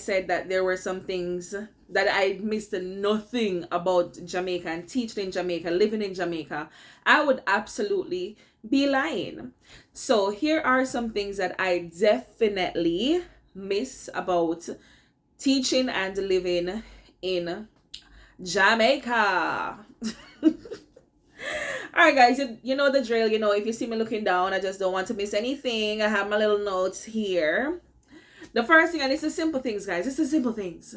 said that there were some things that I missed nothing about Jamaica and teaching in Jamaica, living in Jamaica, I would absolutely be lying. So here are some things that I definitely miss about teaching and living in Jamaica. All right, guys, you know the drill. You know, if you see me looking down, I just don't want to miss anything. I have my little notes here. The first thing, and it's the simple things, guys. It's the simple things.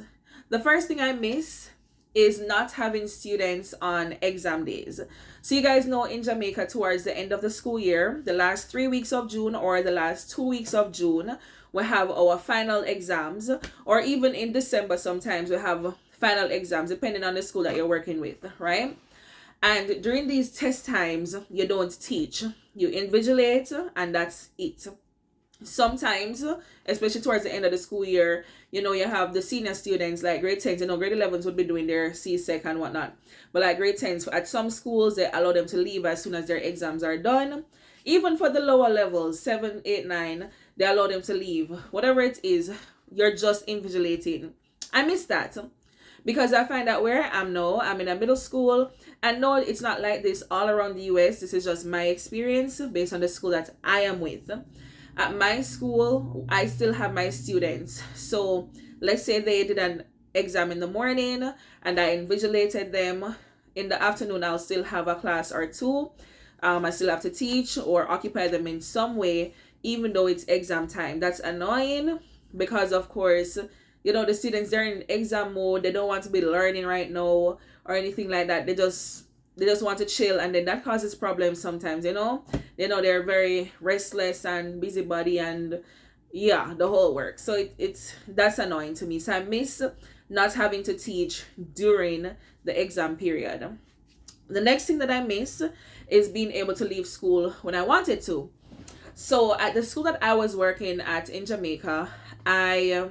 The first thing I miss is not having students on exam days. So you guys know in Jamaica, towards the end of the school year, the last 3 weeks of June or the last 2 weeks of June, we have our final exams, or even in December sometimes we have final exams depending on the school that you're working with, right? And during these test times, you don't teach, you invigilate, and that's it. Sometimes, especially towards the end of the school year, you know, you have the senior students like grade 10s, you know, grade 11s would be doing their CSEC and whatnot. But like grade 10s, at some schools, they allow them to leave as soon as their exams are done. Even for the lower levels, 7, 8, 9, they allow them to leave. Whatever it is, you're just invigilating. I miss that. Because I find that where I am now, I'm in a middle school. And no, it's not like this all around the US. This is just my experience based on the school that I am with. At my school, I still have my students. So let's say they did an exam in the morning and I invigilated them. In the afternoon, I'll still have a class or two. I still have to teach or occupy them in some way, even though it's exam time. That's annoying because, of course, you know, the students, they're in exam mode. They don't want to be learning right now or anything like that. They just want to chill, and then that causes problems sometimes, you know. They're very restless and busybody, and yeah, the whole work. So that's annoying to me. So I miss not having to teach during the exam period. The next thing that I miss is being able to leave school when I wanted to. So at the school that I was working at in Jamaica, I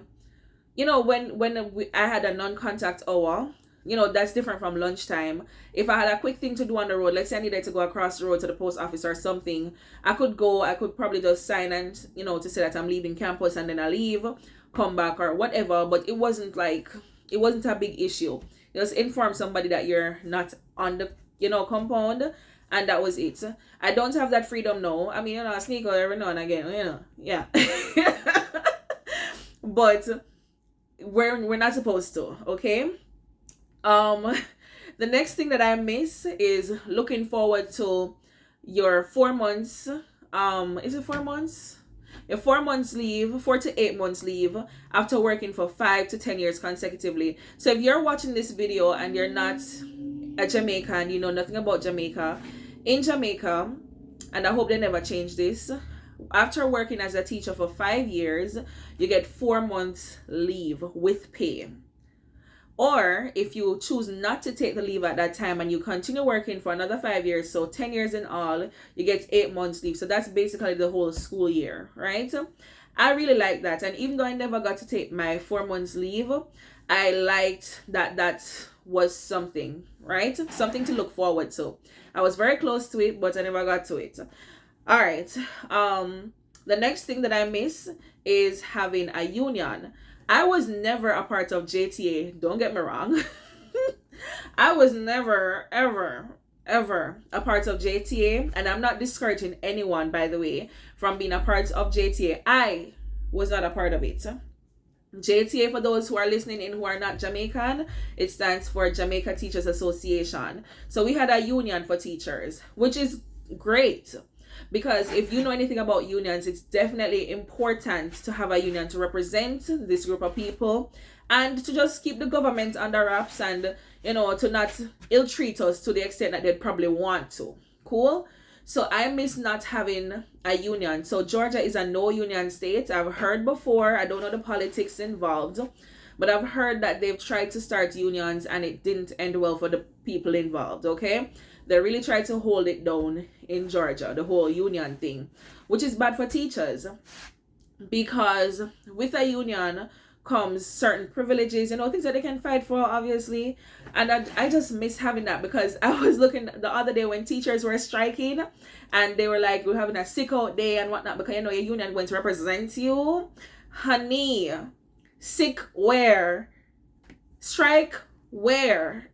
had a non-contact hour, you know, that's different from lunchtime. If I had a quick thing to do on the road, let's say I needed to go across the road to the post office or something, I could probably just sign and, you know, to say that I'm leaving campus and then I leave, come back or whatever. But it wasn't a big issue. Just inform somebody that you're not on the, you know, compound, and that was it. I don't have that freedom now. I mean, you know, I sneak out every now and again, you know, yeah. But we're not supposed to, okay? The next thing that I miss is looking forward to your 4 months. Is it 4 months? Your 4 months leave, 4 to 8 months leave after working for 5 to 10 years consecutively. So if you're watching this video and you're not a Jamaican, you know nothing about Jamaica, in Jamaica, and I hope they never change this, after working as a teacher for 5 years, you get 4 months leave with pay. Or if you choose not to take the leave at that time and you continue working for another 5 years, so 10 years in all, you get 8 months leave. So that's basically the whole school year, right? I really like that. And even though I never got to take my 4 months leave, I liked that was something, right? Something to look forward to. I was very close to it, but I never got to it. All right. The next thing that I miss is having a union. I was never a part of JTA. Don't get me wrong. I was never, ever a part of JTA. And I'm not discouraging anyone, by the way, from being a part of JTA. I was not a part of it. JTA, for those who are listening in who are not Jamaican, it stands for Jamaica Teachers Association. So we had a union for teachers, which is great. Because if you know anything about unions, it's definitely important to have a union to represent this group of people and to just keep the government under wraps and, you know, to not ill-treat us to the extent that they'd probably want to. Cool? So I miss not having a union. So Georgia is a no-union state. I've heard before. I don't know the politics involved. But I've heard that they've tried to start unions and it didn't end well for the people involved, okay? They really tried to hold it down in Georgia, the whole union thing, which is bad for teachers because with a union comes certain privileges, you know, things that they can fight for, obviously. And I just miss having that because I was looking the other day when teachers were striking and they were like, we're having a sick out day and whatnot because, you know, your union going to represent you. Honey, Sick where? Strike where?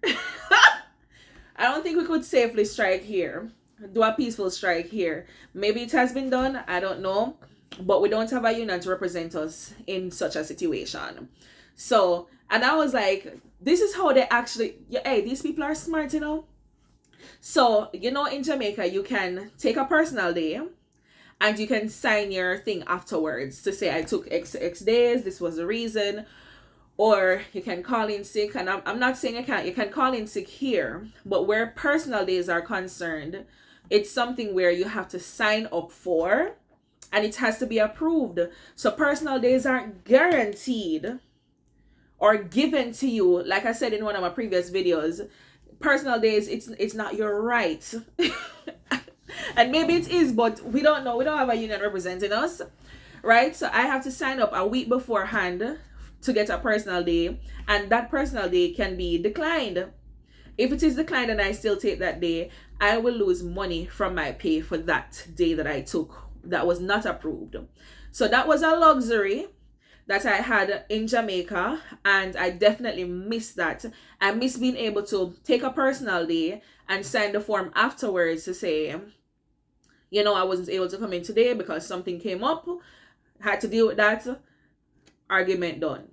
I don't think we could safely strike here. Do a peaceful strike here. Maybe it has been done. I don't know. But we don't have a union to represent us in such a situation. So, and I was like, this is how they actually, hey, these people are smart, you know? So, you know, in Jamaica, you can take a personal day and you can sign your thing afterwards to say, I took X days, this was the reason. Or you can call in sick, and I'm not saying you can call in sick here, but where personal days are concerned, it's something where you have to sign up for and it has to be approved. So personal days aren't guaranteed or given to you. Like I said in one of my previous videos, personal days, it's not your right. And maybe it is, but we don't know. We don't have a union representing us, right? So I have to sign up a week beforehand to get a personal day, and that personal day can be declined. If it is declined and I still take that day, I will lose money from my pay for that day that I took that was not approved. So that was a luxury that I had in Jamaica, and I definitely miss that. I miss being able to take a personal day and sign the form afterwards to say, you know, I wasn't able to come in today because something came up, had to deal with that. Argument done.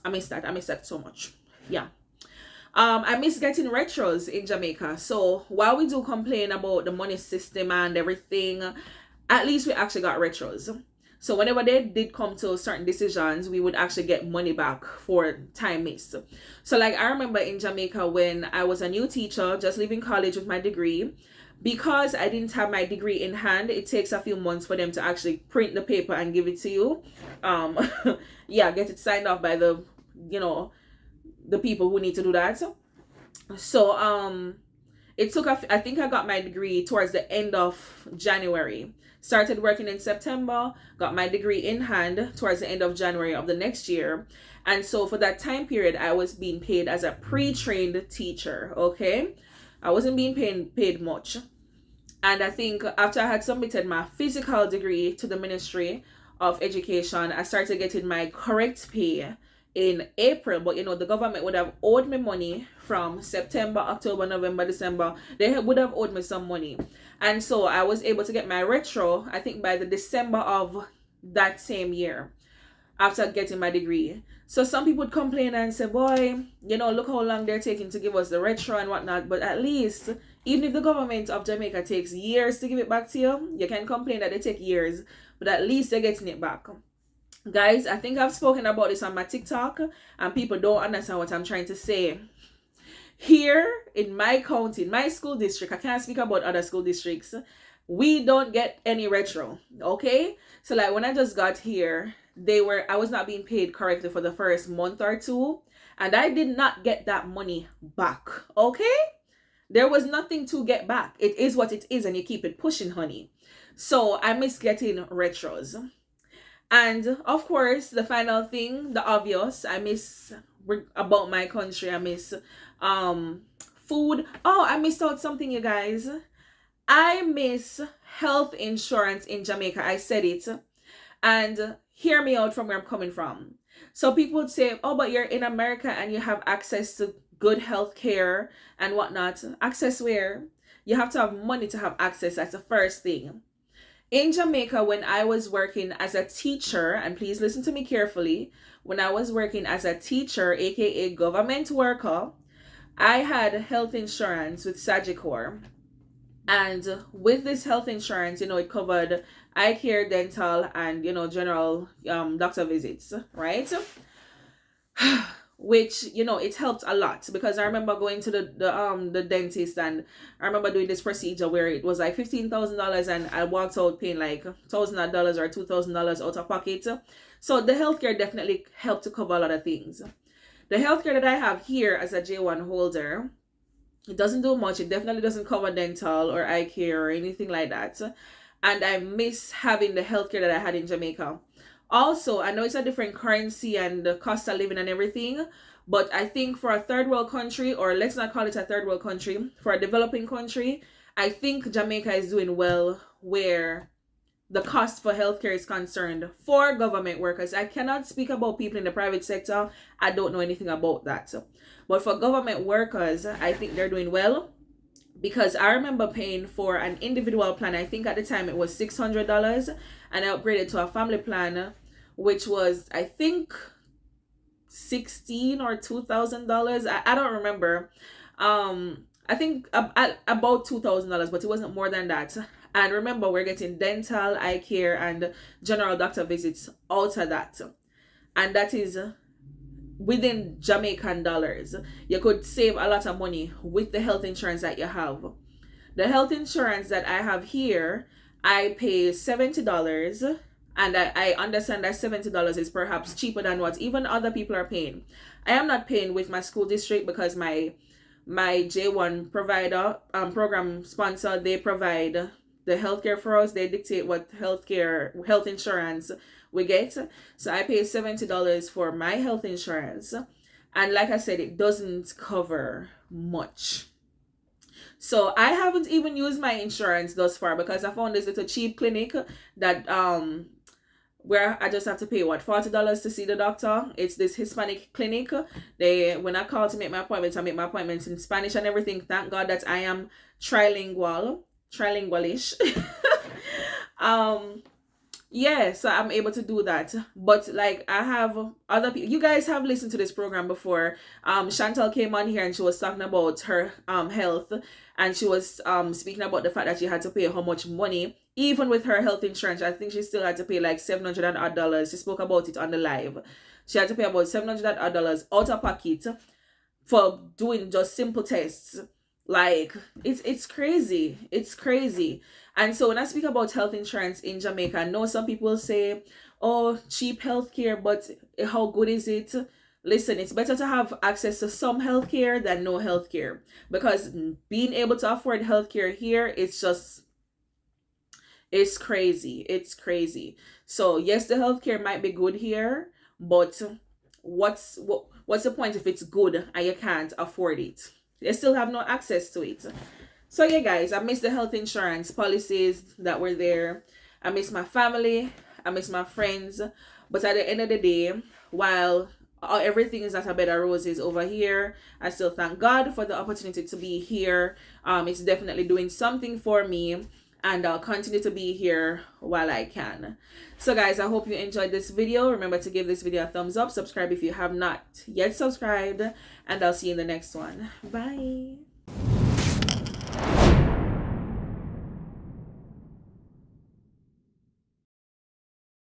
I miss that so much. Yeah. I miss getting retros in Jamaica. So while we do complain about the money system and everything, at least we actually got retros. So whenever they did come to certain decisions, we would actually get money back for time missed. So like I remember in Jamaica when I was a new teacher, just leaving college with my degree, because I didn't have my degree in hand, it takes a few months for them to actually print the paper and give it to you. Yeah, get it signed off by the, you know, the people who need to do that. So it took I think I got my degree towards the end of January. Started working in September, got my degree in hand towards the end of January of the next year. And so for that time period, I was being paid as a pre-trained teacher, okay? I wasn't being paid much. And I think after I had submitted my physical degree to the Ministry of Education, I started getting my correct pay in April. But you know, the government would have owed me money from September, October, November, December. They would have owed me some money. And so I was able to get my retro, I think by the December of that same year, after getting my degree. So some people would complain and say, boy, you know, look how long they're taking to give us the retro and whatnot. But at least, even if the government of Jamaica takes years to give it back to you, you can complain that they take years, but at least they're getting it back. Guys, I think I've spoken about this on my TikTok and people don't understand what I'm trying to say. Here in my county, in my school district, I can't speak about other school districts, we don't get any retro, okay? So like when I just got here, I was not being paid correctly for the first month or two, and I did not get that money back, okay? There was nothing to get back. It is what it is, and you keep it pushing, honey. So I miss getting retros. And of course, the final thing, the obvious, I miss about my country. I miss food. Oh, I missed out something, you guys. I miss health insurance in Jamaica. I said it. And hear me out from where I'm coming from. So people would say, oh, but you're in America and you have access to good health care and whatnot. Access where? You have to have money to have access. That's the first thing. In Jamaica, when I was working as a teacher, and please listen to me carefully, when I was working as a teacher, aka government worker, I had health insurance with Sagicor. And with this health insurance, you know, it covered eye care, dental, and, you know, general doctor visits, right? Which, you know, it helped a lot because I remember going to the dentist, and I remember doing this procedure where it was like $15,000 and I walked out paying like $1,000 or $2,000 out of pocket. So the healthcare definitely helped to cover a lot of things. The healthcare that I have here as a J1 holder, it doesn't do much. It definitely doesn't cover dental or eye care or anything like that. And I miss having the healthcare that I had in Jamaica. Also, I know it's a different currency and the cost of living and everything, but I think for a third world country, or let's not call it a third world country, for a developing country, I think Jamaica is doing well where the cost for healthcare is concerned for government workers. I cannot speak about people in the private sector. I don't know anything about that. But for government workers, I think they're doing well, because I remember paying for an individual plan. I think at the time it was $600, and I upgraded to a family plan, which was, I think, $16 or $2,000. I don't remember. I think about $2,000, but it wasn't more than that. And remember, we're getting dental, eye care, and general doctor visits out of that, and that is within Jamaican dollars. You could save a lot of money with the health insurance that you have. The health insurance that I have here, I pay $70, and I understand that $70 is perhaps cheaper than what even other people are paying. I am not paying with my school district, because my J1 provider, program sponsor, they provide the healthcare for us. They dictate what health insurance we get. So I pay $70 for my health insurance, and like I said, it doesn't cover much. So I haven't even used my insurance thus far, because I found this little cheap clinic that where I just have to pay $40 to see the doctor. It's this Hispanic clinic. When I call to make my appointments, I make my appointments in Spanish and everything. Thank God that I am trilingualish. Yeah, so I'm able to do that. But like, I have other people, you guys have listened to this program before. Chantal came on here and she was talking about her health, and she was speaking about the fact that she had to pay how much money, even with her health insurance. I think she still had to pay like $700 and odd dollars. She spoke about it on the live. She had to pay about $700 and odd dollars out of pocket for doing just simple tests. Like, it's crazy. It's crazy. And so when I speak about health insurance in Jamaica, I know some people say, oh, cheap healthcare, but how good is it? Listen, it's better to have access to some healthcare than no healthcare, because being able to afford healthcare here, it's crazy. It's crazy. So yes, the healthcare might be good here, but what's the point if it's good and you can't afford it? They still have no access to it. So yeah, guys, I miss the health insurance policies that were there. I miss my family. I miss my friends. But at the end of the day, while everything is not a bed of roses over here, I still thank God for the opportunity to be here. It's definitely doing something for me, and I'll continue to be here while I can. So guys, I hope you enjoyed this video. Remember to give this video a thumbs up, subscribe if you have not yet subscribed, and I'll see you in the next one. Bye.